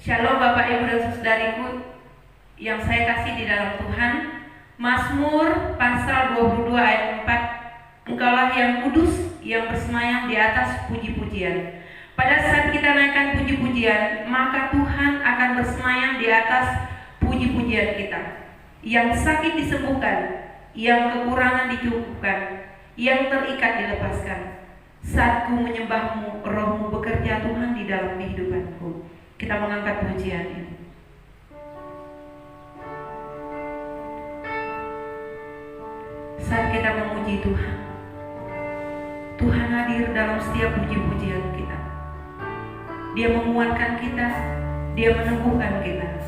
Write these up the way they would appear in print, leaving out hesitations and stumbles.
Shalom Bapak Ibu dan Saudariku yang saya kasih di dalam Tuhan. Mazmur pasal 22 ayat 4. Engkaulah yang kudus, yang bersemayam di atas puji-pujian. Pada saat kita naikkan puji-pujian, maka Tuhan akan bersemayam di atas puji-pujian kita. Yang sakit disembuhkan, yang kekurangan dicukupkan, yang terikat dilepaskan. Saat ku menyembahmu, rohmu bekerja Tuhan di dalam kehidupanku. Kita mengangkat pujian ini. Saat kita memuji Tuhan, Tuhan hadir dalam setiap puji-pujian kita. Dia menguatkan kita, Dia meneguhkan kita.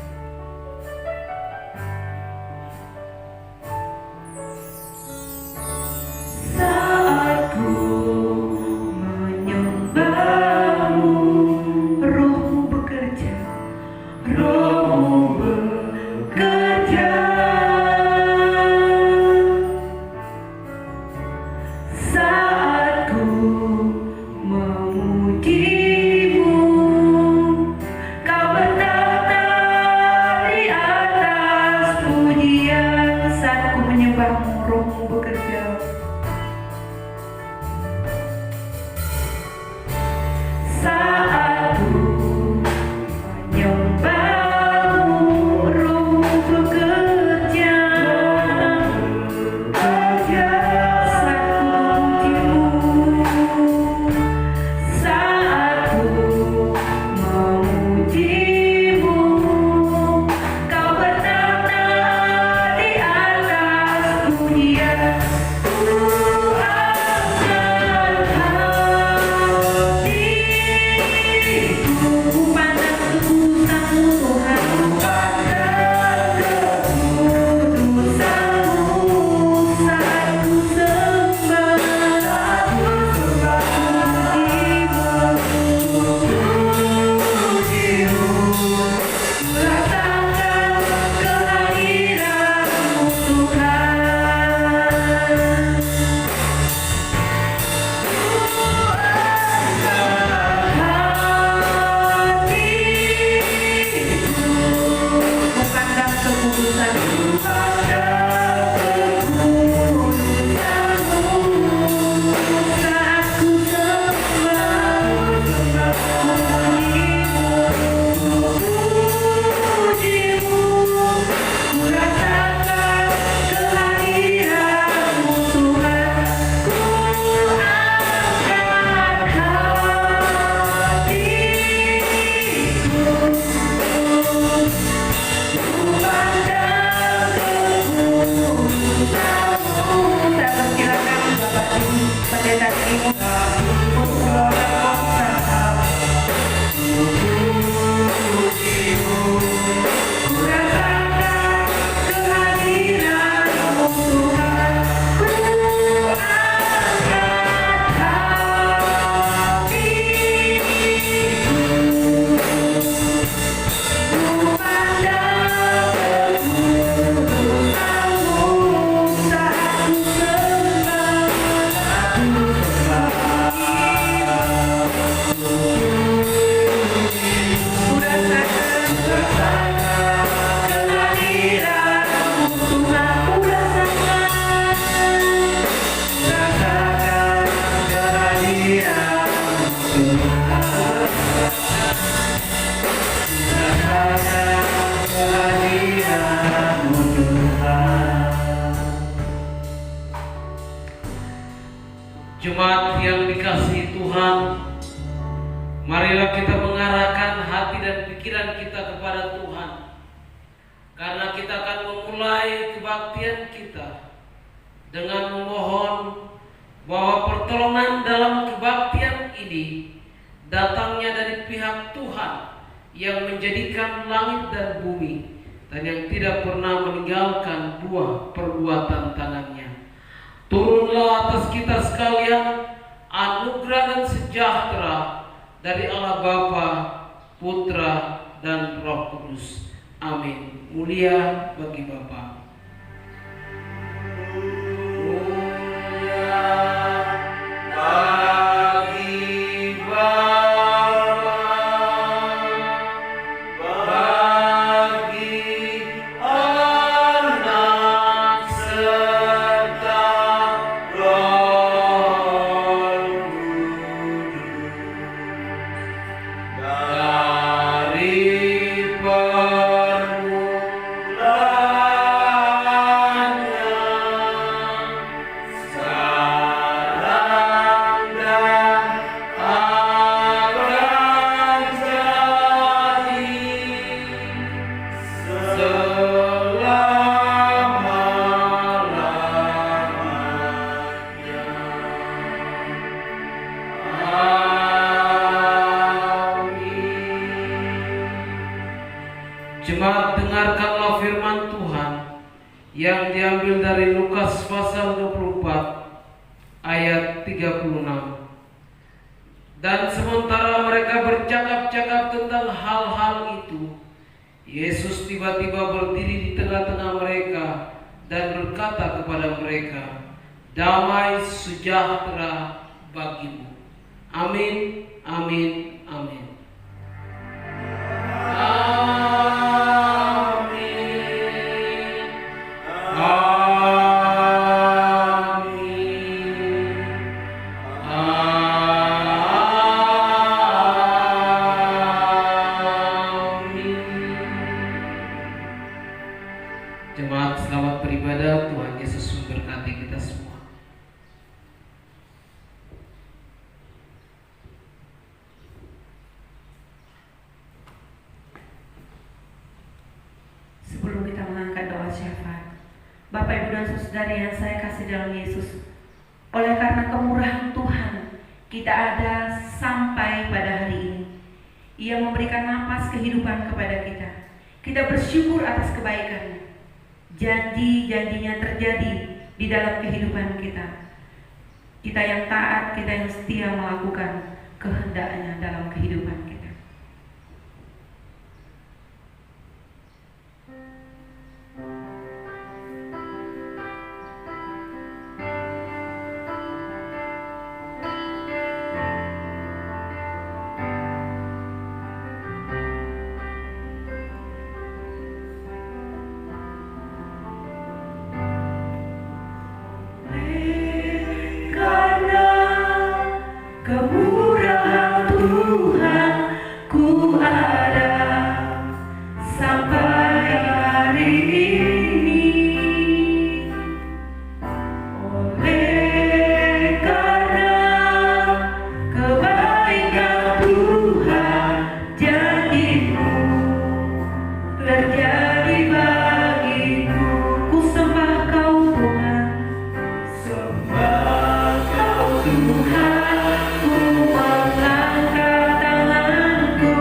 Jemaat yang dikasihi Tuhan, marilah kita mengarahkan hati dan pikiran kita kepada Tuhan, karena kita akan memulai kebaktian kita dengan memohon bahwa pertolongan dalam kebaktian ini datangnya dari pihak Tuhan yang menjadikan langit dan bumi dan yang tidak pernah meninggalkan buah perbuatan tangannya. Turunlah atas kita sekalian anugerah dan sejahtera dari Allah Bapa, Putra, dan Roh Kudus. Amin. Mulia bagi Bapa. Bagi Bapa, Jemaat, dengarkanlah firman Tuhan yang diambil dari Lukas pasal 24 ayat 36. Dan sementara mereka bercakap-cakap tentang hal-hal itu, Yesus tiba-tiba berdiri di tengah-tengah mereka dan berkata kepada mereka, "Damai sejahtera bagimu." Amin, amin, amin. Jemaat, selamat beribadah. Tuhan Yesus memberkati kita semua. Sebelum kita mengangkat doa syafaat, Bapak, Ibu, dan Saudara yang saya kasih dalam Yesus, oleh karena kemurahan Tuhan, kita ada sampai pada hari ini. Ia memberikan napas kehidupan kepada kita. Kita bersyukur atas kebaikan-Nya. Janji-janjinya terjadi di dalam kehidupan kita. Kita yang taat, kita yang setia melakukan kehendak-Nya dalam kehidupan kita. Karena kemurahan Tuhan, ku ada sampai hari ini. Oleh karena kebaikan Tuhan, janji-Mu terjadi bagiku. Ku sembah Kau Tuhan, sembah Kau Tuhan. Ku mengangkat tanganku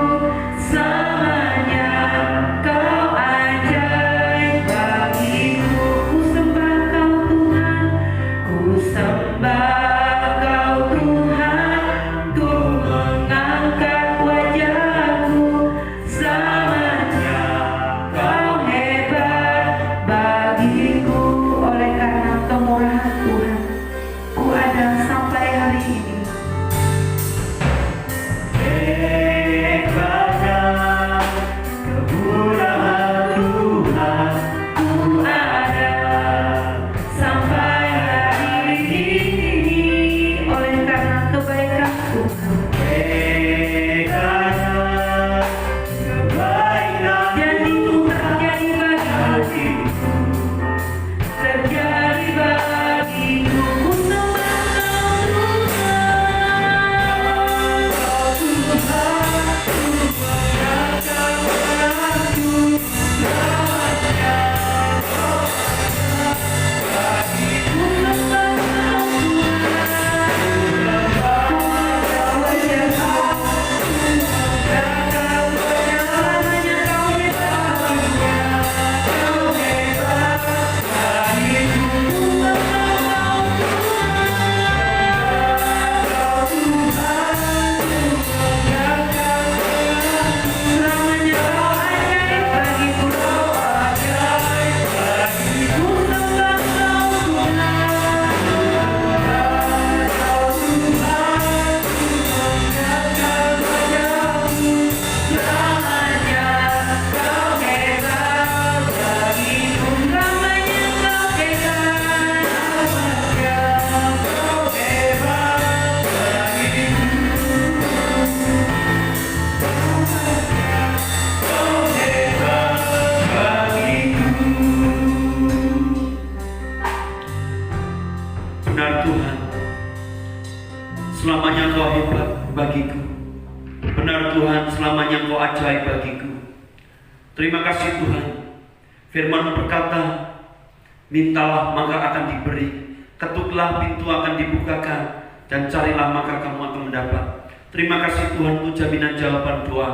Benar Tuhan, selamanya Engkau ajaib bagiku. Terima kasih Tuhan. Firman berkata, mintalah maka akan diberi, ketuklah pintu akan dibukakan, dan carilah maka kamu akan mendapat. Terima kasih Tuhan untuk jaminan jawaban doa.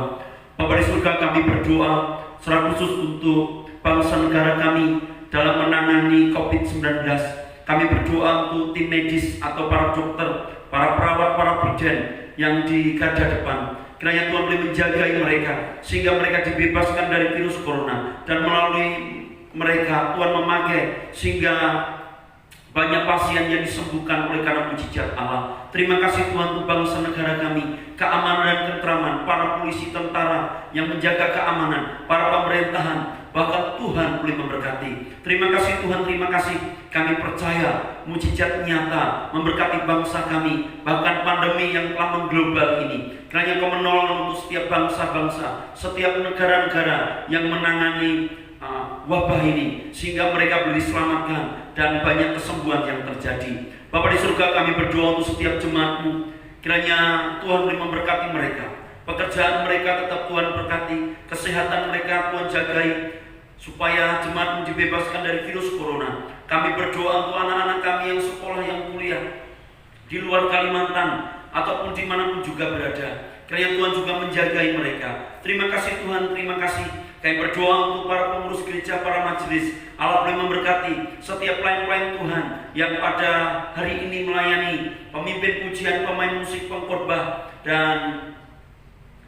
Bapa di surga, kami berdoa secara khusus untuk bangsa negara kami dalam menangani COVID-19. Kami berdoa untuk tim medis atau para dokter, para perawat, para bidan yang di garda depan. Kiranya Tuhan boleh menjagai mereka sehingga mereka dibebaskan dari virus corona, dan melalui mereka Tuhan memakai sehingga banyak pasien yang disembuhkan oleh karena mujizat Allah. Terima kasih Tuhan untuk bangsa negara kami, keamanan dan keteraman, para polisi, tentara yang menjaga keamanan, para pemerintahan, bahkan Tuhan boleh memberkati. Terima kasih Tuhan, terima kasih. Kami percaya mujizat nyata memberkati bangsa kami, bahkan pandemi yang telah mengglobal ini. Kiranya Kau menolong untuk setiap bangsa-bangsa, setiap negara-negara yang menangani wabah ini, sehingga mereka boleh diselamatkan dan banyak kesembuhan yang terjadi. Bapa di surga, kami berdoa untuk setiap jemaat-Mu. Kiranya Tuhan boleh memberkati mereka, pekerjaan mereka tetap Tuhan berkati, kesehatan mereka Tuhan jagai, supaya jemaat dibebaskan dari virus corona. Kami berdoa untuk anak-anak kami yang sekolah, yang kuliah di luar Kalimantan ataupun dimanapun juga berada. Kiranya Tuhan juga menjagai mereka. Terima kasih Tuhan, terima kasih. Kami berdoa untuk para pengurus gereja, para majelis. Allah boleh memberkati setiap pelayan-pelayan Tuhan yang pada hari ini melayani, pemimpin pujian, pemain musik, pengkhotbah, dan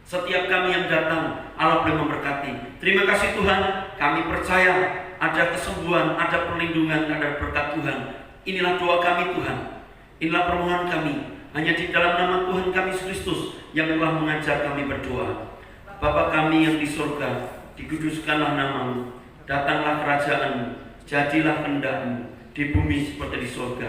setiap kami yang datang. Allah boleh memberkati. Terima kasih Tuhan. Kami percaya ada kesembuhan, ada perlindungan, ada berkat Tuhan. Inilah doa kami Tuhan. Inilah permohonan kami. Hanya di dalam nama Tuhan kami Yesus Kristus yang telah mengajar kami berdoa. Bapa kami yang di surga, dikuduskanlah nama-Mu, datanglah kerajaan-Mu, jadilah kehendak-Mu di bumi seperti di surga.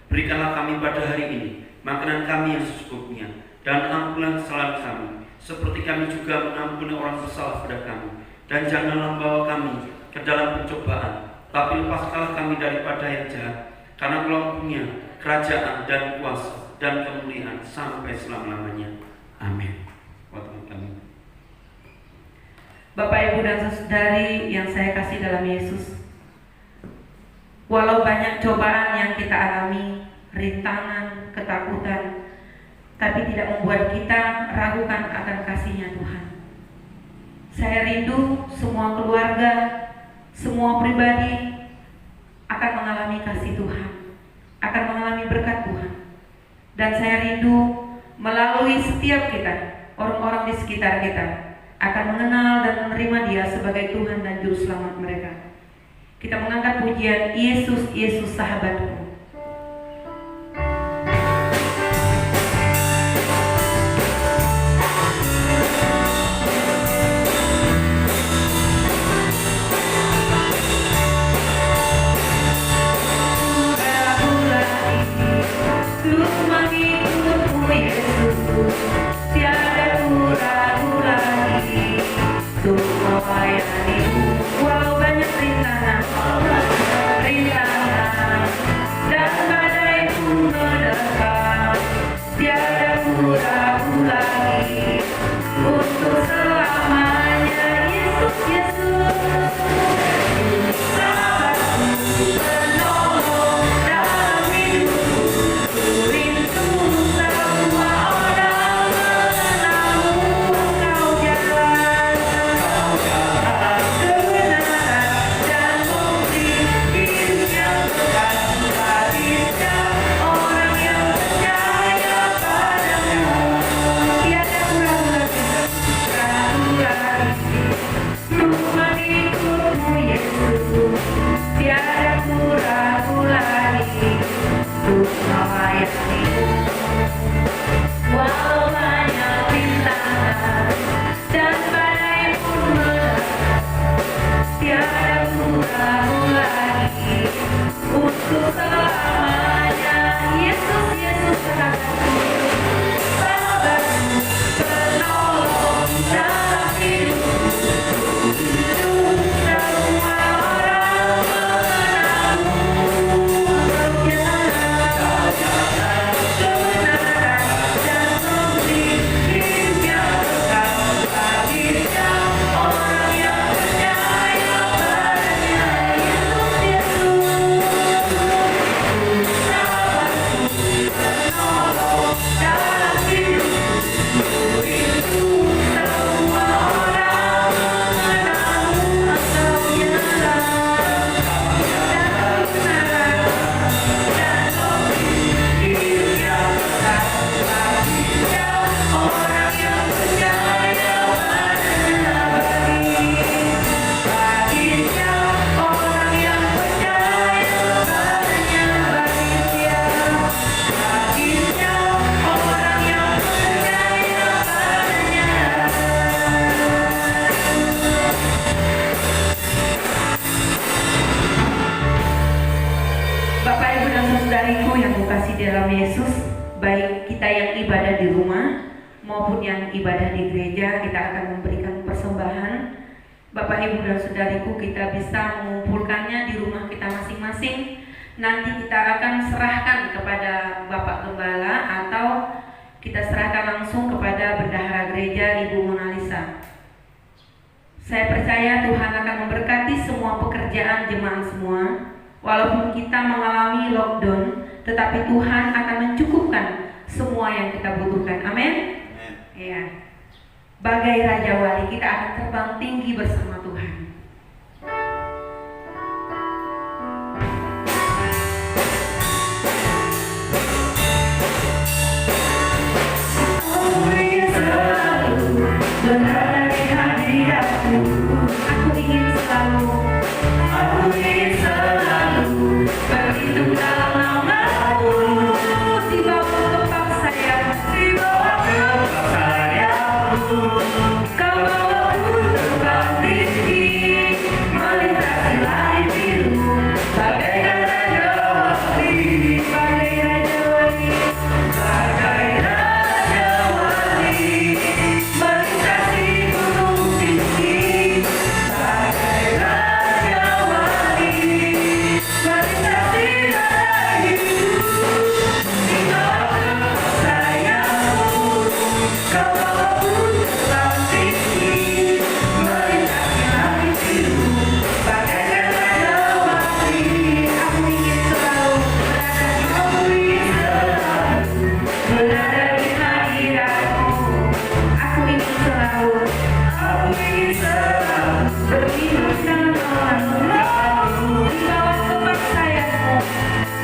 Berikanlah kami pada hari ini makanan kami yang secukupnya, dan ampunilah kesalahan kami, seperti kami juga mengampuni orang bersalah pada kami. Dan janganlah membawa kami ke dalam pencobaan, tapi lepaskanlah kami daripada yang jahat. Karena Engkau punya kerajaan dan kuasa dan kemuliaan sampai selama-lamanya. Amin. Bapak, Ibu, dan saudari yang saya kasih dalam Yesus, walau banyak cobaan yang kita alami, rintangan, ketakutan, tapi tidak membuat kita ragukan akan kasih-Nya Tuhan. Saya rindu semua keluarga, semua pribadi akan mengalami kasih Tuhan, akan mengalami berkat Tuhan. Dan saya rindu melalui setiap kita, orang-orang di sekitar kita akan mengenal dan menerima Dia sebagai Tuhan dan Juru Selamat mereka. Kita mengangkat pujian Yesus, Yesus sahabatku. Walau banyak rintangan dan badai pun menerpa, tiada ragu lagi untuk selamanya. Yesus, Yesus, sahabatku, penolong dalam hidupku, rindu semua orang mengenalmu. Kau jalan kasih dalam Yesus, baik kita yang ibadah di rumah maupun yang ibadah di gereja, kita akan memberikan persembahan. Bapak, Ibu, dan Saudariku, kita bisa mengumpulkannya di rumah kita masing-masing. Nanti kita akan serahkan kepada Bapak Gembala atau kita serahkan langsung kepada Bendahara Gereja Ibu Monalisa. Saya percaya Tuhan akan memberkati semua pekerjaan jemaat semua. Walaupun kita mengalami lockdown, tetapi Tuhan akan mencukupkan semua yang kita butuhkan. Amin. Ya. Bagai Raja Wali, kita akan terbang tinggi bersama Tuhan. Aku ingin selalu berada di hadirat-Mu. Aku ingin selalu berlindung dalam nama-Mu. Di bawah kepak sayap-Mu, Kau bawaku terbang tinggi, melintasi langit biru, bagaikan Raja Wali, bagai Raja Wali, bagai Raja Wali, melintasi gunung tinggi, bagai Raja Wali, melintasi badai hidup, di bawah kepak sayap-Mu, Kau bawaku terbang tinggi, melintasi langit biru, bagaikan Raja Wali. Aku ingin selalu berada di hadirat-Mu. Aku ingin selalu berlindung dalam nama-Mu. Di bawah kepak sayap-Mu,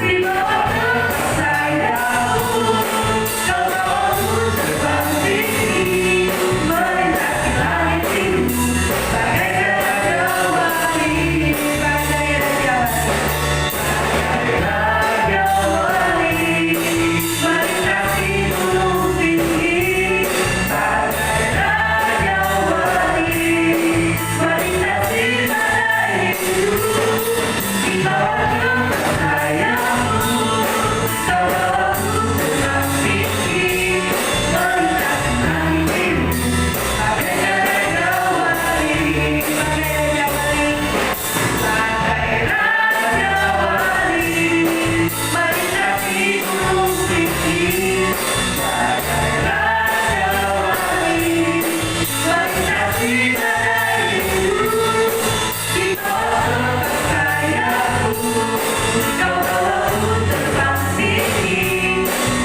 di bawah kepak sayap-Mu, Kau bawaku terbang tinggi, melintasi langit biru, bagaikan Raja Wali, bagai Raja Wali, melintasi gunung tinggi, bagai Raja Wali, melintasi badai hidup, di bawah kepak sayap-Mu, Kau bawaku terbang tinggi, melintasi langit biru, bagaikan Raja Wali, bagai Raja Wali, bagai Raja Wali, melintasi gunung tinggi, bagai Raja Wali, melintasi badai hidup, di bawah kepak sayap-Mu, Kau bawaku terbang tinggi,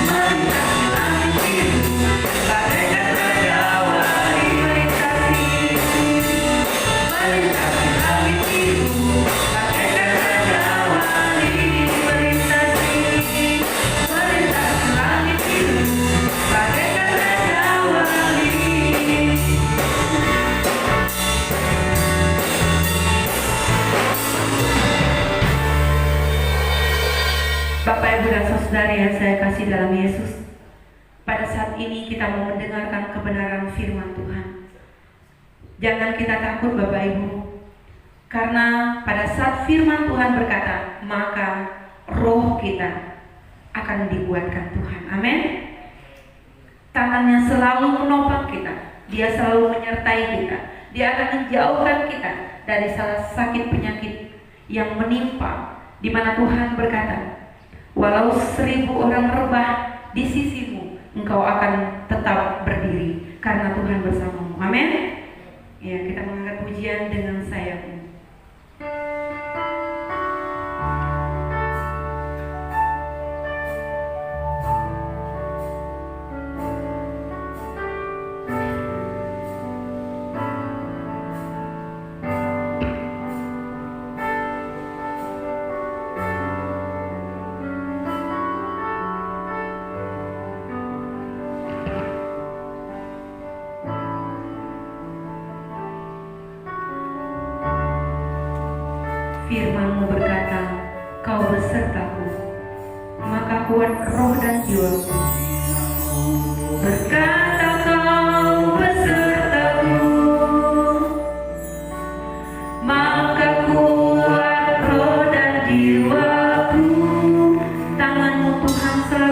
melintasi langit biru, bagaikan Raja Wali, melintasi langit biru, bagaikan Raja Wali, melintasi langit biru, bagaikan Raja Wali. Bapak, Ibu, dan Saudara yang saya kasih dalam Yesus, pada saat ini kita mau mendengarkan kebenaran firman Tuhan. Jangan kita takut, Bapak Ibu, karena pada saat firman Tuhan berkata, maka roh kita akan dibuatkan Tuhan. Amin. Tangannya selalu menopang kita, Dia selalu menyertai kita, Dia akan menjauhkan kita dari salah sakit penyakit yang menimpa, di mana Tuhan berkata, walau 1000 orang rebah di sisimu, engkau akan tetap berdiri karena Tuhan bersamamu. Amin. Ya, kita mengangkat pujian dengan sayapmu. Firman-Mu berkata, Kau besertaku, maka kuat roh dan jiwaku. Berkata Kau besertaku, maka kuat roh dan jiwaku. Tangan-Mu Tuhan selalu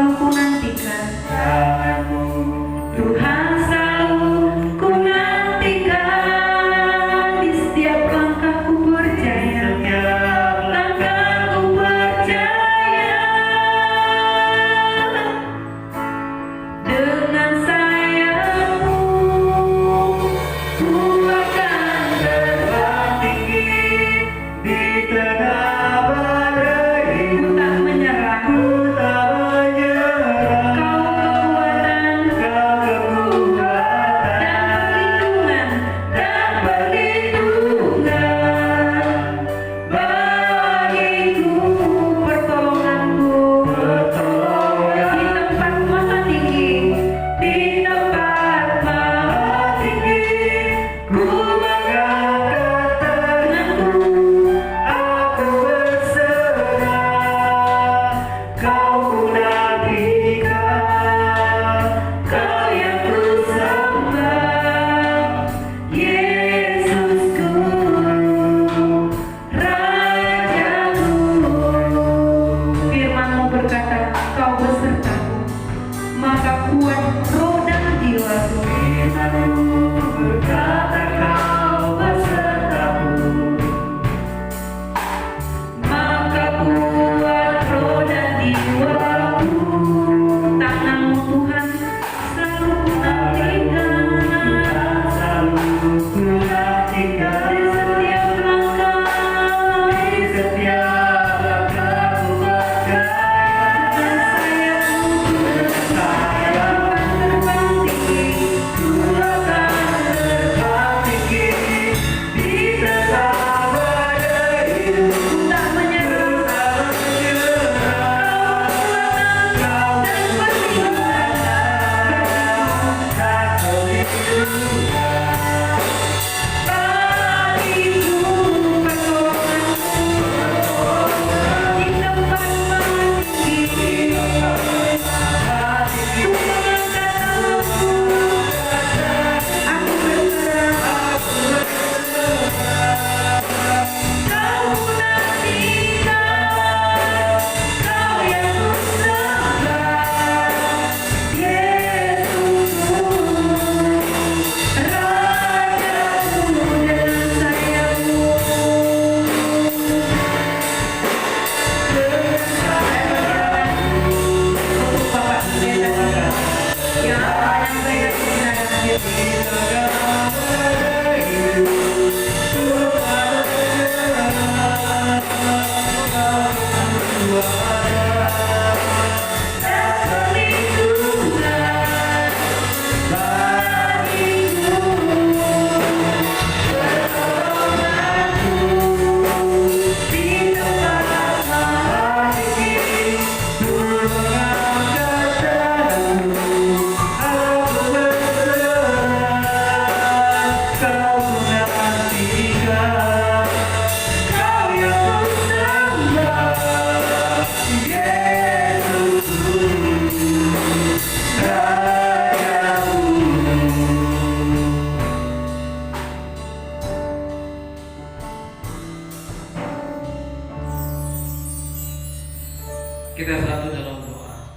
Kita satu dalam doa.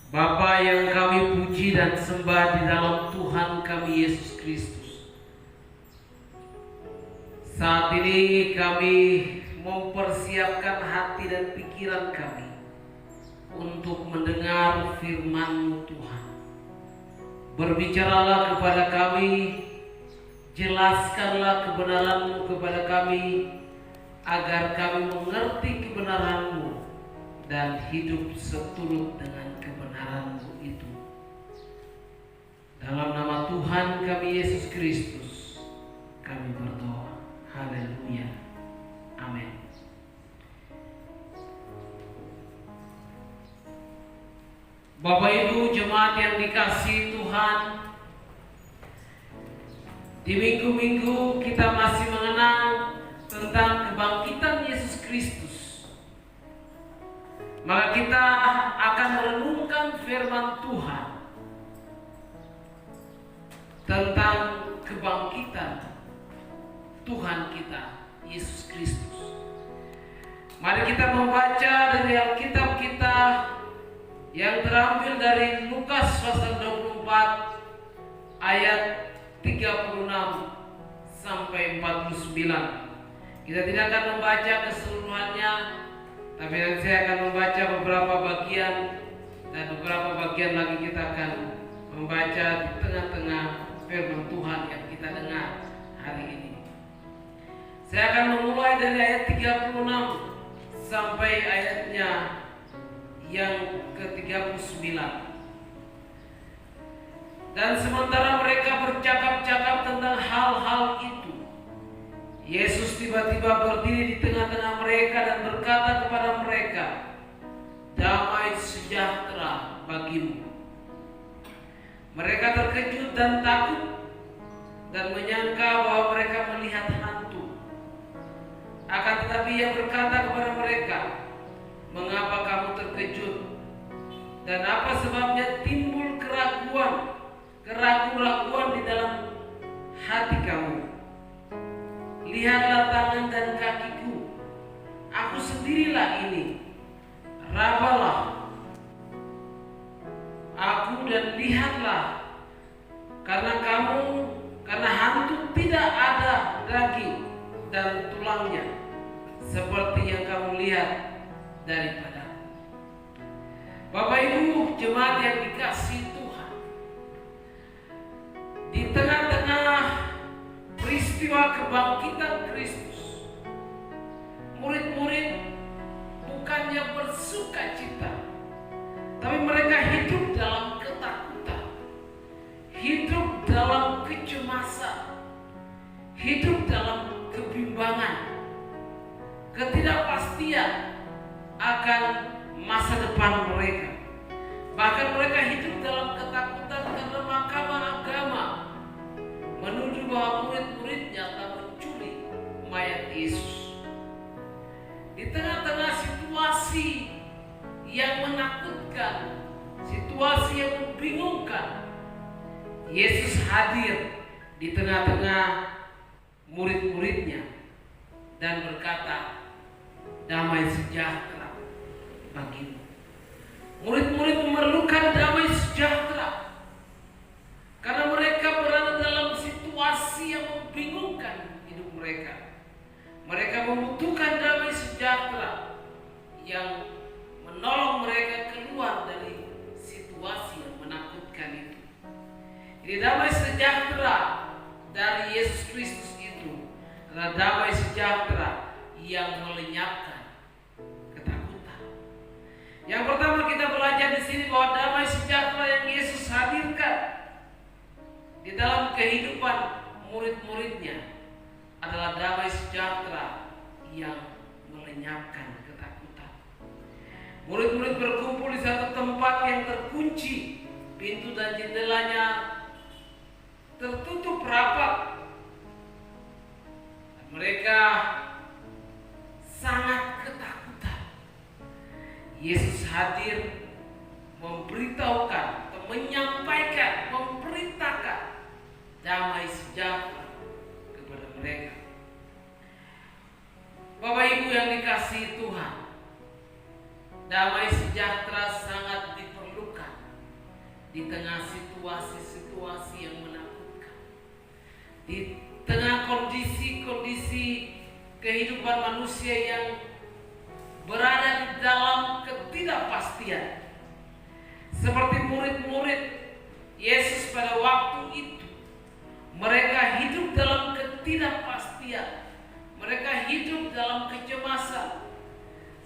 Bapa yang kami puji dan sembah di dalam Tuhan kami Yesus Kristus, saat ini kami mempersiapkan hati dan pikiran kami untuk mendengar firman-Mu Tuhan. Berbicaralah kepada kami, jelaskanlah kebenaran-Mu kepada kami, agar kami mengerti kebenaran-Mu dan hidup seturut dengan kebenaran-Mu itu. Dalam nama Tuhan kami Yesus Kristus, kami berdoa. Haleluya. Amin. Bapak Ibu jemaat yang dikasihi Tuhan, di minggu-minggu kita masih mengenal tentang kebangkitan Yesus Kristus. Maka kita akan merenungkan firman Tuhan tentang kebangkitan Tuhan kita Yesus Kristus. Mari kita membaca dari Alkitab kita yang terambil dari Lukas pasal 24 ayat 36 sampai 49. Kita tidak akan membaca keseluruhannya, tapi nanti saya akan membaca beberapa bagian, dan beberapa bagian lagi kita akan membaca di tengah-tengah firman Tuhan yang kita dengar hari ini. Saya akan memulai dari ayat 36 sampai ayatnya yang ke-39. Dan sementara mereka bercakap-cakap tentang hal-hal itu, Yesus tiba-tiba berdiri di tengah-tengah mereka dan berkata kepada mereka, "Damai sejahtera bagimu." Mereka terkejut dan takut dan menyangka bahwa mereka melihat hantu. Akan tetapi Ia berkata kepada mereka, "Mengapa kamu terkejut? Dan apa sebabnya timbul keraguan-raguan di dalam hati kamu? Lihatlah tangan dan kakiku, aku sendirilah ini. Rabalah aku dan lihatlah, karena hantu tidak ada daging dan tulangnya, seperti yang kamu lihat daripada." Bapak Ibu jemaat yang dikasihi Tuhan, di tengah-tengah peristiwa kebangkitan Kristus, murid-murid bukannya bersuka cita, tapi mereka hidup dalam ketakutan, hidup dalam kecemasan, hidup dalam kebimbangan, ketidakpastian akan masa depan mereka. Bahkan mereka hidup dalam ketakutan karena mahkamah agama menuduh bahwa murid-muridnya telah mencuri mayat Yesus. Di tengah-tengah situasi yang menakutkan, situasi yang membingungkan, Yesus hadir di tengah-tengah murid-muridnya dan berkata, "Damai sejahtera bagimu." Murid-murid memerlukan damai sejahtera karena mereka berada dalam situasi yang membingungkan hidup mereka. Mereka membutuhkan damai sejahtera yang menolong mereka keluar dari situasi yang menakutkan itu. Jadi damai sejahtera dari Yesus Kristus itu adalah damai sejahtera yang melenyapkan ketakutan. Yang pertama kita belajar di sini bahwa damai sejahtera yang Yesus hadirkan di dalam kehidupan murid-muridnya adalah damai sejahtera yang melenyapkan ketakutan. Murid-murid berkumpul di satu tempat yang terkunci, pintu dan jendelanya tertutup rapat. Mereka sangat ketakutan. Yesus hadir memberitahukan, menyampaikan, memberitakan damai sejahtera kepada mereka. Bapak Ibu yang dikasihi Tuhan, damai sejahtera sangat diperlukan di tengah situasi-situasi yang menakutkan, di tengah kondisi-kondisi kehidupan manusia yang berada di dalam ketidakpastian. Seperti murid-murid Yesus pada waktu itu, mereka hidup dalam ketidakpastian, mereka hidup dalam kecemasan.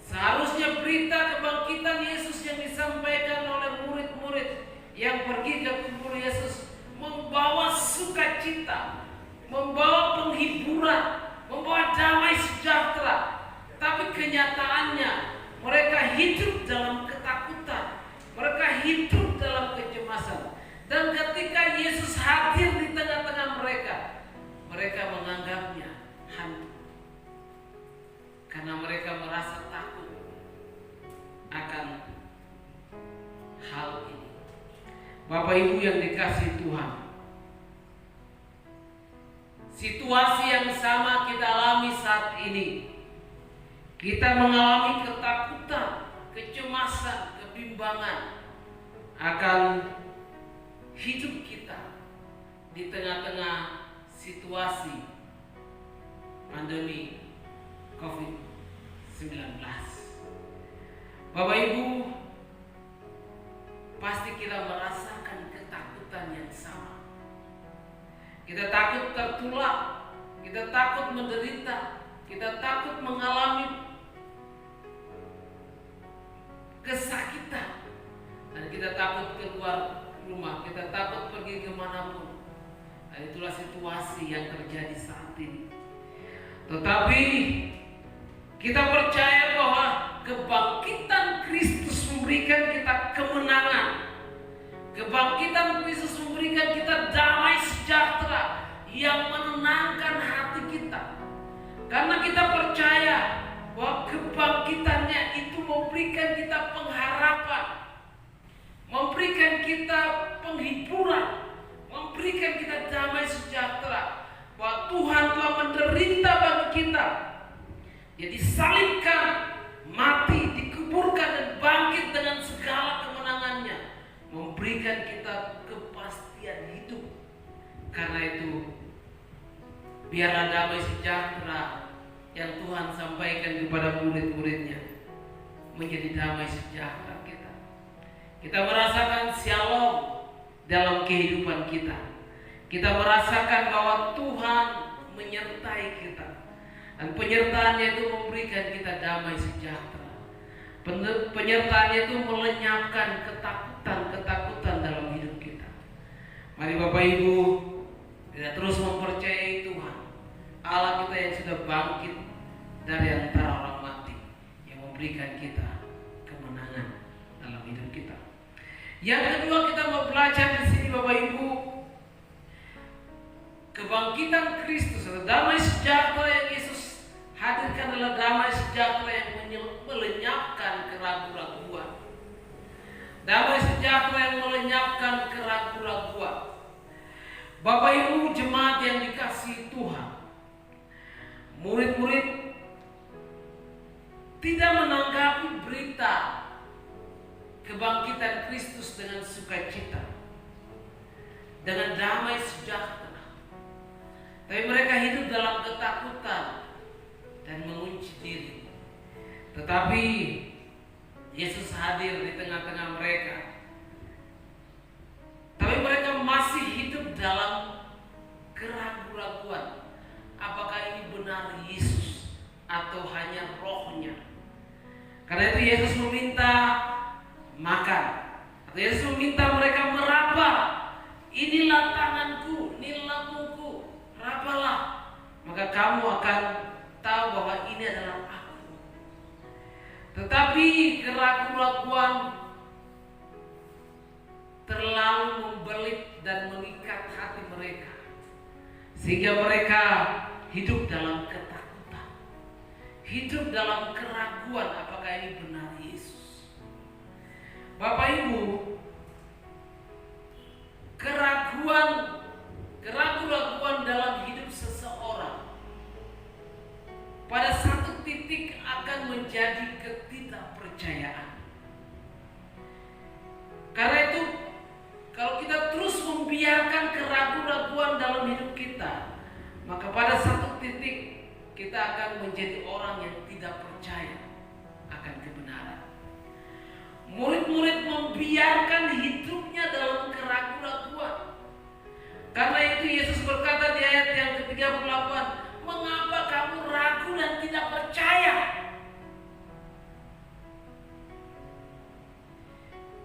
Seharusnya berita kebangkitan Yesus yang disampaikan oleh murid-murid yang pergi ke kubur Yesus membawa sukacita, membawa penghiburan, membawa damai sejahtera. Tapi kenyataannya mereka hidup dalam ketakutan, mereka hidup dalam kecemasan. Dan ketika Yesus hadir di tengah-tengah mereka, mereka menganggapnya hantu, karena mereka merasa takut akan hal ini. Bapak Ibu yang dikasihi Tuhan, situasi yang sama kita alami saat ini. Kita mengalami ketakutan, kecemasan, kebimbangan akan hidup kita di tengah-tengah situasi pandemi COVID-19. Bapak Ibu, pasti kita merasakan ketakutan yang sama. Kita takut tertular, kita takut menderita, kita takut mengalami kesakitan, dan kita takut keluar rumah, kita takut pergi kemanapun. Dan itulah situasi yang terjadi saat ini. Tetapi kita percaya bahwa kebangkitan Kristus memberikan kita kemenangan. Kebangkitan Kristus memberikan kita damai sejahtera yang menenangkan hati kita. Karena kita percaya bahwa kebangkitannya itu memberikan kita pengharapan, memberikan kita penghiburan, memberikan kita damai sejahtera, bahwa Tuhan telah menderita bagi kita. Dia disalibkan, mati, dikuburkan, dan bangkit dengan segala kemenangannya, memberikan kita kepastian hidup. Karena itu, biarlah damai sejahtera yang Tuhan sampaikan kepada murid-muridnya menjadi damai sejahtera kita. Kita merasakan shalom dalam kehidupan kita. Kita merasakan bahwa Tuhan menyertai kita, dan penyertaannya itu memberikan kita damai sejahtera. Penyertaannya itu melenyapkan ketakutan dalam hidup kita. Mari Bapak Ibu, kita terus mempercayai Tuhan, Allah kita yang sudah bangkit dari antara orang mati, yang memberikan kita kemenangan dalam hidup kita. Yang kedua, kita mau belajar di sini Bapak Ibu, kebangkitan Kristus atau damai sejahtera yang Yesus hadirkan adalah damai sejahtera yang melenyapkan keraguan-raguan. Damai sejahtera yang melenyapkan keraguan-raguan. Bapak Ibu jemaat yang dikasihi Tuhan, murid-murid tidak menanggapi berita kebangkitan Kristus dengan sukacita, dengan damai sejahtera. Tapi mereka hidup dalam ketakutan dan mengunci diri. Tetapi Yesus hadir di tengah-tengah mereka. Tapi mereka masih hidup dalam keraguan-raguan. Apakah ini benar Yesus atau hanya rohnya? Karena itu Yesus meminta makan. Atau Yesus meminta mereka meraba. Inilah tanganku, inilah lambungku, rabalah. Maka kamu akan tahu bahwa ini adalah aku. Tetapi keraguan-raguan terlalu membelit dan mengikat hati mereka, sehingga mereka hidup dalam ketakutan, hidup dalam keraguan apakah ini benar Yesus. Bapak Ibu, keraguan dalam hidup seseorang pada satu titik akan menjadi ketidakpercayaan. maka pada satu titik kita akan menjadi orang yang tidak percaya akan kebenaran. Murid-murid membiarkan hidupnya dalam keraguan-raguan. Karena itu Yesus berkata di ayat yang ke-38, "Mengapa kamu ragu dan tidak percaya?"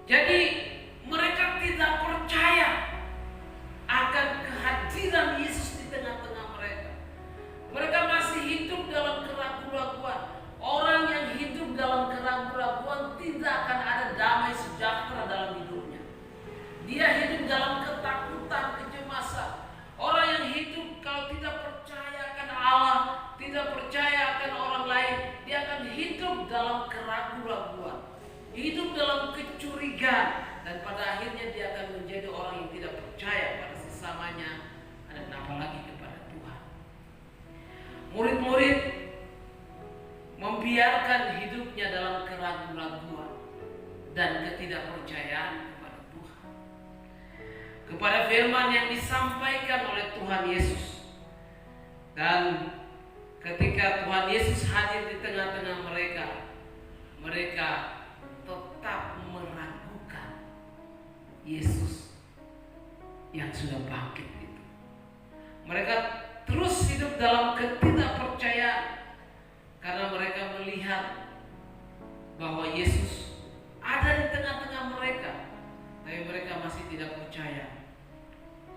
Jadi mereka tidak percaya akan kehadiran Yesus di tengah-tengah mereka. Mereka masih hidup dalam keraguan-raguan. Orang yang hidup dalam keraguan-raguan tidak akan ada damai sejahtera dalam hidupnya. Dia hidup dalam ketakutan, kecemasan. Orang yang hidup kalau tidak percaya akan Allah, tidak percaya akan orang lain, dia akan hidup dalam keraguan-raguan, hidup dalam kecurigaan, dan pada akhirnya dia akan menjadi orang yang tidak percaya pada sesamanya dan apalagi kepada Tuhan. Murid-murid membiarkan hidupnya dalam keraguan-raguan dan ketidakpercayaan kepada Tuhan, kepada firman yang disampaikan oleh Tuhan Yesus. Dan ketika Tuhan Yesus hadir di tengah-tengah mereka, mereka tetap meragukan Yesus yang sudah bangkit itu. Mereka terus hidup dalam ketidakpercayaan karena mereka melihat bahwa Yesus ada di tengah-tengah mereka, tapi mereka masih tidak percaya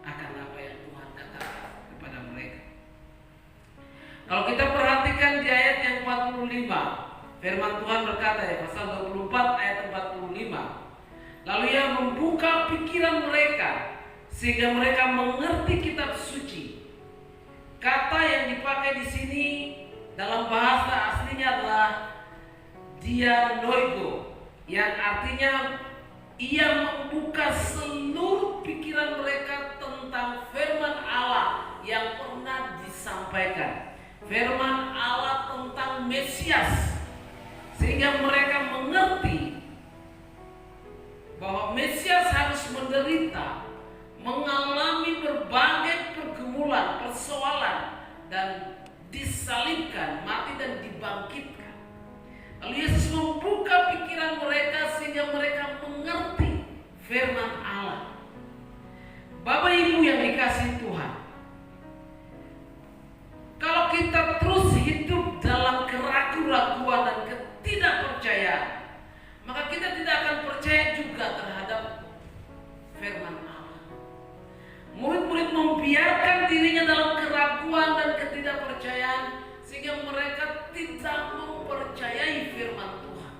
akan apa yang Tuhan katakan kepada mereka. Kalau kita perhatikan di ayat yang 45, firman Tuhan berkata ya, pasal 24 ayat 45, lalu Ia membuka pikiran mereka sehingga mereka mengerti kitab suci. Kata yang dipakai di sini dalam bahasa aslinya adalah dianoigo, yang artinya Ia membuka seluruh pikiran mereka tentang firman Allah yang pernah disampaikan, firman Allah tentang Mesias, sehingga mereka mengerti bahwa Mesias harus menderita, mengalami berbagai pergumulan, persoalan, dan disalibkan, mati dan dibangkitkan. Lalu Yesus membuka pikiran mereka sehingga mereka mengerti firman Allah. Bapak Ibu yang dikasihi Tuhan, kalau kita terus hidup dalam keraguan-raguan dan ketidakpercayaan, maka kita tidak akan percaya juga terhadap firman Allah. Murid-murid membiarkan dirinya dalam keraguan dan ketidakpercayaan sehingga mereka tidak mempercayai firman Tuhan.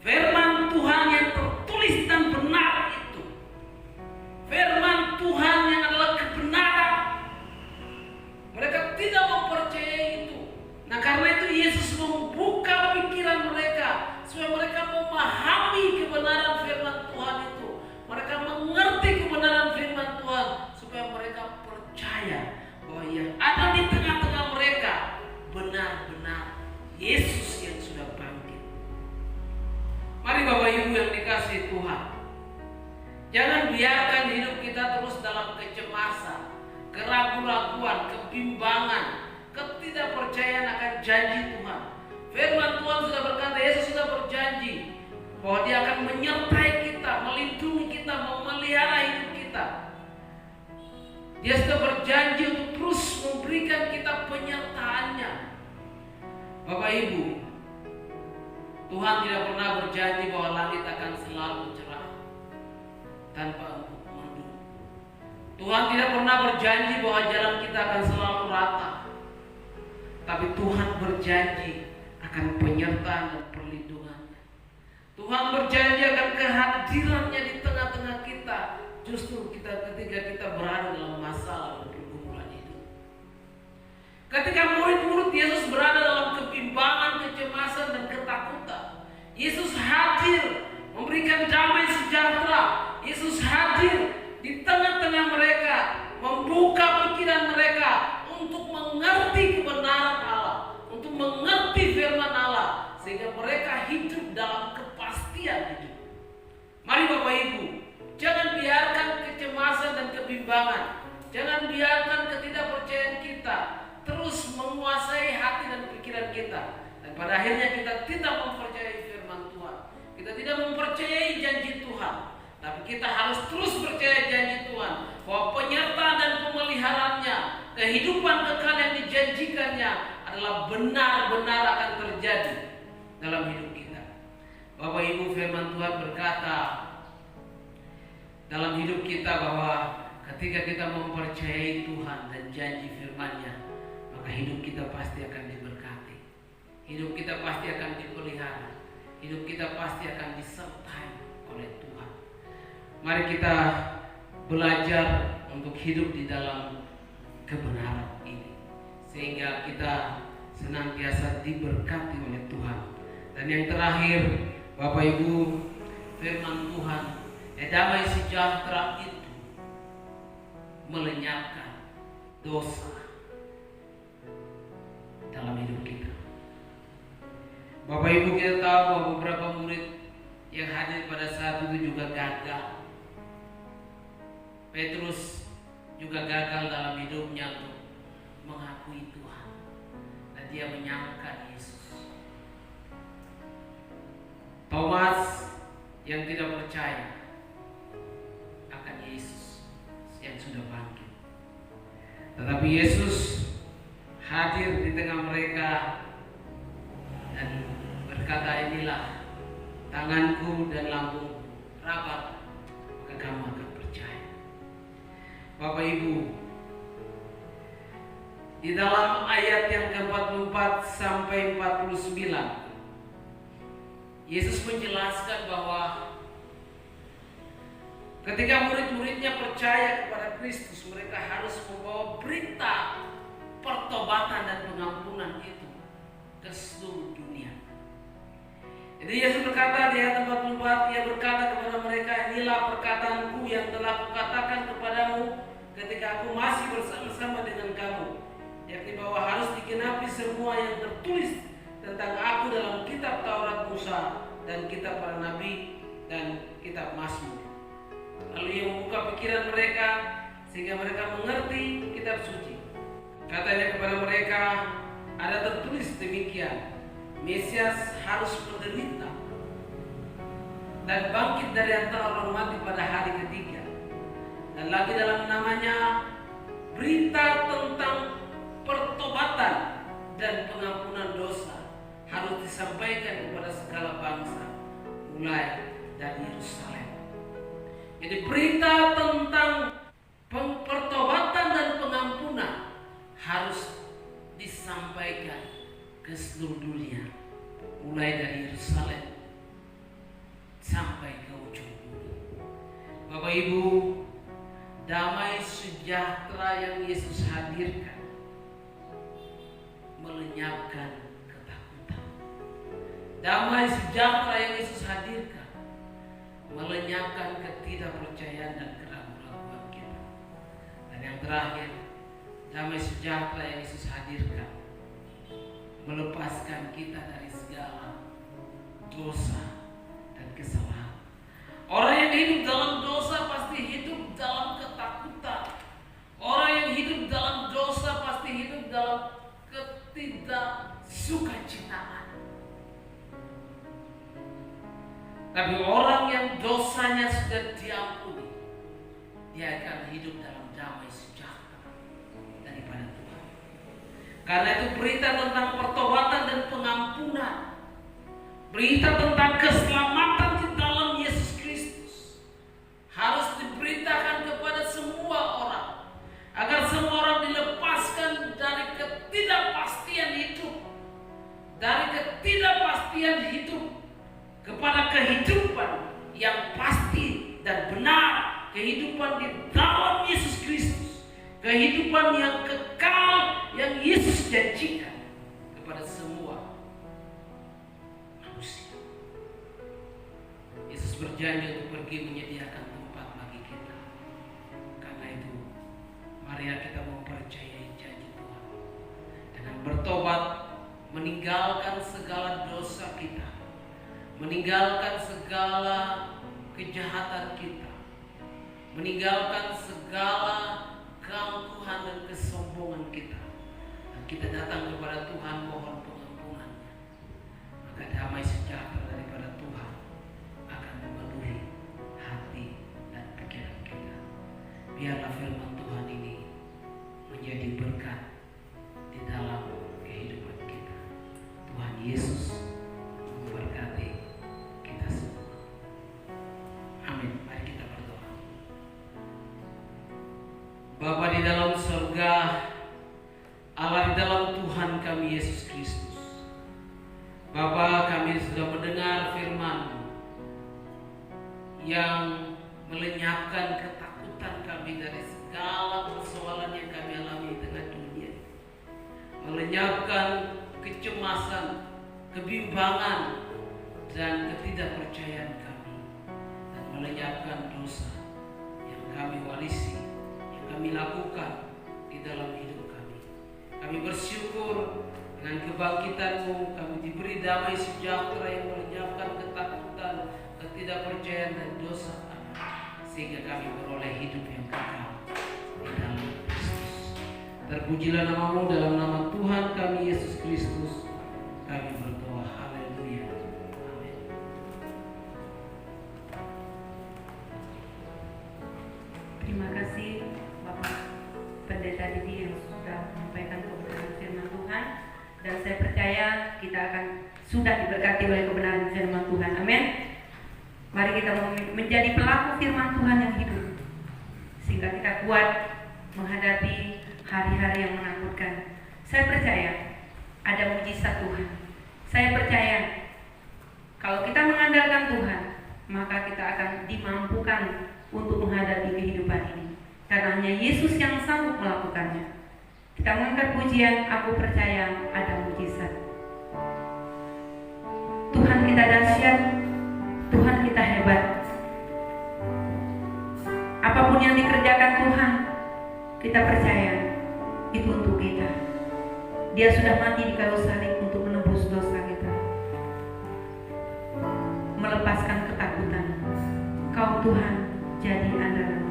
Firman Tuhan yang tertulis dan benar itu, firman Tuhan yang adalah kebenaran, mereka tidak mempercayai itu. Nah, karena itu Yesus membuka pikiran mereka supaya mereka memahami kebenaran firman Tuhan itu. Mereka mengerti kebenaran firman Tuhan supaya mereka percaya bahwa yang ada di tengah-tengah mereka benar-benar Yesus yang sudah bangkit. Mari Bapak Ibu yang dikasihi Tuhan, jangan biarkan hidup kita terus dalam kecemasan, keraguan-raguan, kebimbangan, ketidakpercayaan akan janji Tuhan. Firman Tuhan sudah berkata, Yesus sudah berjanji bahwa Dia akan menyertai kita, melindungi kita, memelihara hidup kita. Dia sudah berjanji untuk terus memberikan kita penyertaannya. Bapak Ibu, Tuhan tidak pernah berjanji bahwa langit akan selalu cerah tanpa mendung. Tuhan tidak pernah berjanji bahwa jalan kita akan selalu rata. Tapi Tuhan berjanji akan penyertaan dan perlindungannya. Tuhan berjanji akan kehadirannya di tengah-tengah kita, justru ketika kita berada dalam masalah dan pergumulan hidup. Ketika murid-murid Yesus berada dalam kebimbangan, kecemasan, dan ketakutan, Yesus hadir memberikan damai sejahtera. Yesus hadir di tengah-tengah mereka, membuka pikiran mereka untuk mengerti kebenaran Allah, untuk mengerti firman Allah, sehingga mereka hidup dalam kepastian hidup. Mari Bapak Ibu, jangan biarkan kecemasan dan kebimbangan, jangan biarkan ketidakpercayaan kita kita, terus menguasai hati dan pikiran kita. Dan pada akhirnya kita tidak mempercayai firman Tuhan. Kita tidak mempercayai janji Tuhan. Tapi kita harus terus percaya janji Tuhan, bahwa penyertaan dan pemeliharaannya, kehidupan kekal yang dijanjikannya adalah benar-benar akan terjadi dalam hidup kita. Bapak Ibu, firman Tuhan berkata dalam hidup kita bahwa ketika kita mempercayai Tuhan dan janji firman-Nya, maka hidup kita pasti akan diberkati. Hidup kita pasti akan dipelihara. Hidup kita pasti akan disertai oleh Tuhan. Mari kita belajar untuk hidup di dalam kebenaran ini, sehingga kita senantiasa diberkati oleh Tuhan. Dan yang terakhir, Bapak Ibu, firman Tuhan, damai sejahtera itu melenyapkan dosa dalam hidup kita. Bapak Ibu, kita tahu bahwa beberapa murid yang hadir pada saat itu juga gagal. Petrus juga gagal dalam hidupnya untuk mengakui Tuhan, dan dia menyangka Yesus. Thomas yang tidak percaya akan Yesus yang sudah bangkit. Tetapi Yesus hadir di tengah mereka dan berkata, inilah tanganku dan lambungku, rapat, maka kamu akan percaya. Bapak Ibu, di dalam ayat yang ke-44 sampai 49, Yesus menjelaskan bahwa ketika murid-muridnya percaya kepada Kristus, mereka harus membawa berita pertobatan dan pengampunan itu ke seluruh dunia. Jadi Yesus berkata di ayat 44, Ia berkata kepada mereka, inilah perkataanku yang telah kukatakan kepadamu ketika aku masih bersama-sama dengan kamu, yakni bahwa harus digenapi semua yang tertulis tentang aku dalam kitab Taurat Musa dan kitab para nabi dan kitab Mazmur. Lalu Ia membuka pikiran mereka sehingga mereka mengerti kitab suci. Katanya kepada mereka, ada tertulis demikian, Mesias harus menderita dan bangkit dari antara orang mati pada hari ketiga. Dan lagi dalam namanya berita tentang pertobatan dan pengampunan dosa harus disampaikan kepada segala bangsa, mulai dari Yerusalem. Jadi berita tentang pertobatan dan pengampunan harus disampaikan ke seluruh dunia, mulai dari Yerusalem sampai ke ujung bumi. Bapak Ibu, damai sejahtera yang Yesus hadirkan melenyapkan ketakutan. Damai sejahtera yang Yesus hadirkan melenyapkan ketidakpercayaan dan keraguan-keraguan kita. Dan yang terakhir, damai sejahtera yang Yesus hadirkan melepaskan kita dari segala dosa dan kesalahan. Orang yang hidup dalam dosa pasti hidup dalam ketakutan. Orang yang hidup dalam dosa pasti hidup dalam ketidaksukacittaan. Tapi orang yang dosanya sudah diampuni, dia akan hidup dalam damai sejahtera daripada Tuhan. Karena itu berita tentang pertobatan dan pengampunan, berita tentang keselamatan di dalam Yesus Kristus harus diberitakan kepada semua orang, agar semua orang dilepaskan dari ketidakpastian hidup, dari ketidakpastian hidup kepada kehidupan yang pasti dan benar, kehidupan di dalam Yesus Kristus, kehidupan yang kekal yang Yesus janjikan kepada semua manusia. Yesus berjanji untuk pergi menyediakan tempat bagi kita. Karena itu, mari kita mempercayai janji Tuhan dengan bertobat, meninggalkan segala dosa kita, meninggalkan segala kejahatan kita, meninggalkan segala keangkuhan dan kesombongan kita, kita datang kepada Tuhan mohon pengampunannya, maka damai sejahtera daripada Tuhan akan memenuhi hati dan pikiran kita. Biarlah firman Tuhan ini menjadi berkat di dalam kehidupan kita. Tuhan Yesus memberkati kita semua. Amin. Mari kita berdoa. Bapa di dalam surga, Allah di dalam Tuhan kami Yesus Kristus, Bapa, kami sudah mendengar firman-Mu yang melenyapkan ketakutan kami dari segala persoalan yang kami alami dengan dunia, melenyapkan kecemasan, kebimbangan, dan ketidakpercayaan kami, dan melenyapkan dosa yang kami warisi, yang kami lakukan di dalam hidup kami. Kami bersyukur dengan kebangkitan-Mu, kami diberi damai sejahtera yang melenyapkan ketakutan, ketidakpercayaan, dan dosa kami, sehingga kami beroleh hidup yang kekal di dalam Kristus. Terpujilah nama-Mu, dalam nama Tuhan kami Yesus Kristus kami berdoa. Haleluya. Amin. Terima kasih Bapak Pendeta Didi yang sudah menyampaikan kebenaran firman Tuhan, dan saya percaya kita akan sudah diberkati oleh kebenaran firman Tuhan. Amin. Mari kita menjadi pelaku firman Tuhan yang hidup, sehingga kita kuat menghadapi hari-hari yang menakutkan. Saya percaya ada mujizat Tuhan. Saya percaya kalau kita mengandalkan Tuhan, maka kita akan dimampukan untuk menghadapi kehidupan ini, karena hanya Yesus yang sanggup melakukannya. Kita mengangkat pujian, aku percaya ada mujizat. Tuhan kita dahsyat, Tuhan kita hebat. Apapun yang dikerjakan Tuhan, kita percaya itu untuk kita. Dia sudah mati di kayu salib untuk menebus dosa kita, melepaskan ketakutan. Kau Tuhan jadi andalan.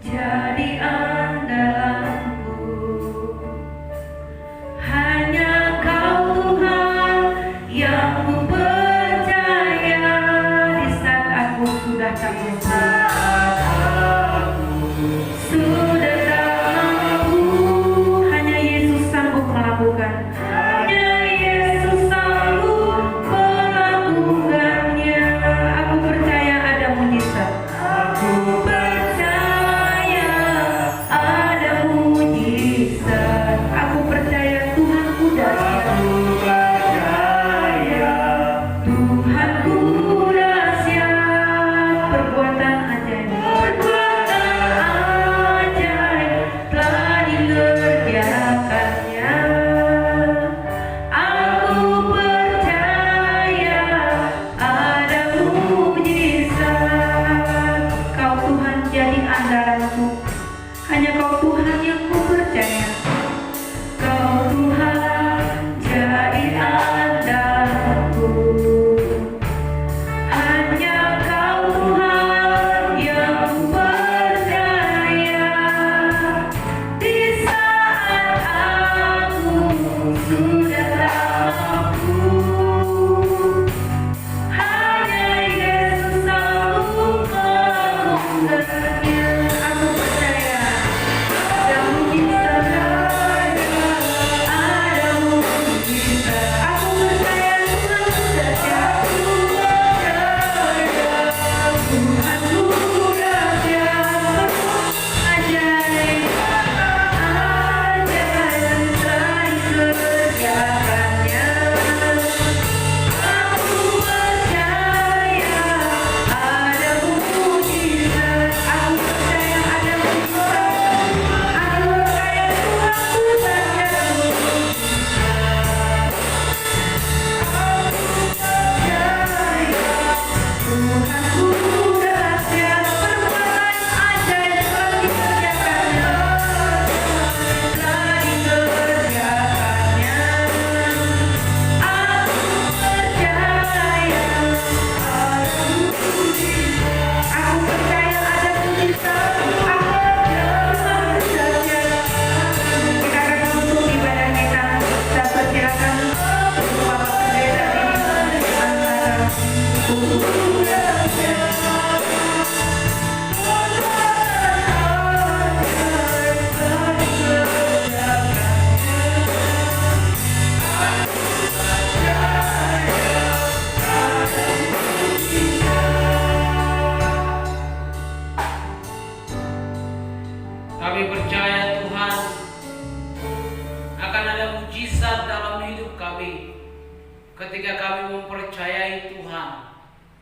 Jadi andalanku, hanya Kau Tuhan yang ku percaya. Di saat aku sudah tak mampu, sudah tak mampu, hanya Yesus sanggup melakukan. Hanya Yesus sanggup melakukannya. Aku percaya ada mujizat. Aku percaya ada mujizat. Aku percaya Tuhanku dahsyat. Tuhanku dahsyat, perbuatan ajaib.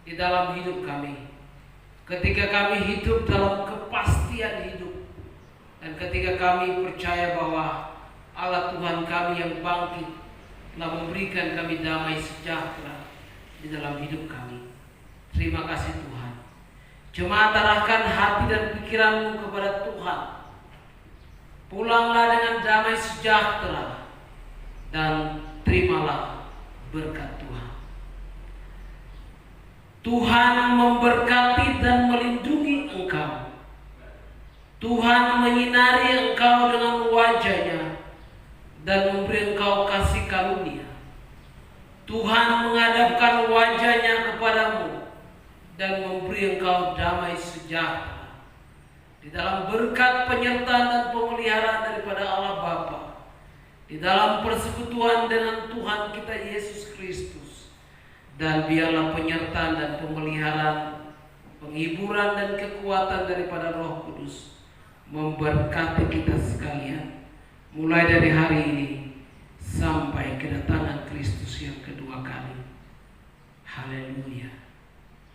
di dalam hidup kami. Ketika kami hidup dalam kepastian hidup, dan ketika kami percaya bahwa Allah Tuhan kami yang bangkit telah memberikan kami damai sejahtera di dalam hidup kami. Terima kasih Tuhan. Jemaat, arahkan hati dan pikiranmu kepada Tuhan. Pulanglah dengan damai sejahtera dan terimalah berkat Tuhan. Tuhan memberkati dan melindungi engkau. Tuhan menyinari engkau dengan wajah-Nya dan memberi engkau kasih karunia. Tuhan menghadapkan wajah-Nya kepadamu dan memberi engkau damai sejahtera. Di dalam berkat penyertaan dan pemeliharaan daripada Allah Bapa, di dalam persekutuan dengan Tuhan kita Yesus Kristus, dan biarlah penyertaan dan pemeliharaan, penghiburan dan kekuatan daripada Roh Kudus memberkati kita sekalian, mulai dari hari ini sampai kedatangan Kristus yang kedua kali. Haleluya.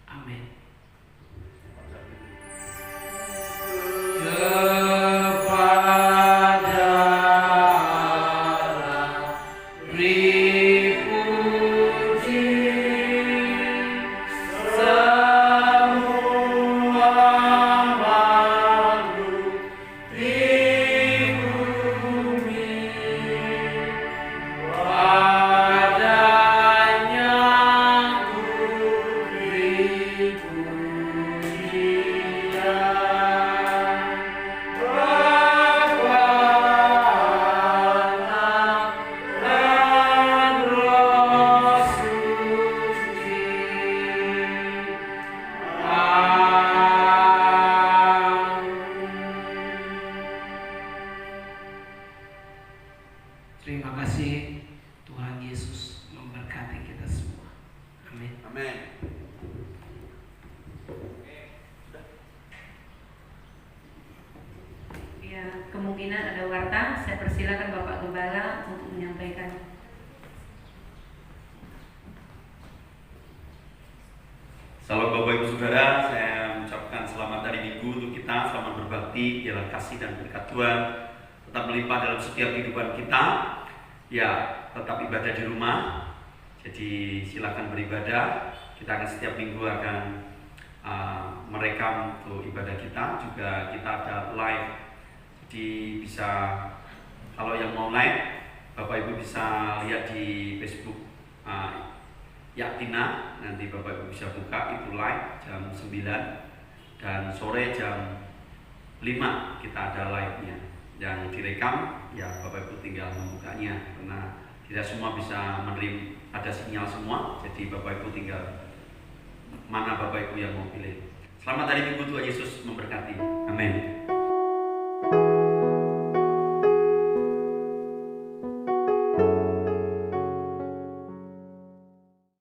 Amin. Terima kasih. Tuhan Yesus memberkati kita semua. Amin. Amin. Ya, kemungkinan ada warta. Saya persilakan Bapak Gembala untuk menyampaikan. Salam Bapak Ibu Saudara, saya mengucapkan selamat hari Minggu untuk kita. Selamat berbakti, biarlah kasih dan berkat Tuhan tetap melimpah dalam setiap kehidupan kita. Ya, tetap ibadah di rumah. Jadi silakan beribadah. Kita akan setiap minggu akan merekam untuk ibadah kita. Juga kita ada live. Jadi bisa, kalau yang mau live, Bapak Ibu bisa lihat di Facebook Yaktina. Nanti Bapak Ibu bisa buka, itu live jam 9 dan sore jam 5 kita ada live-nya. Yang direkam, ya Bapak Ibu tinggal membukanya, karena tidak semua bisa menerima, ada sinyal semua. Jadi Bapak Ibu tinggal mana Bapak Ibu yang mau pilih. Selamat hari Minggu, Tuhan Yesus memberkati. Amin.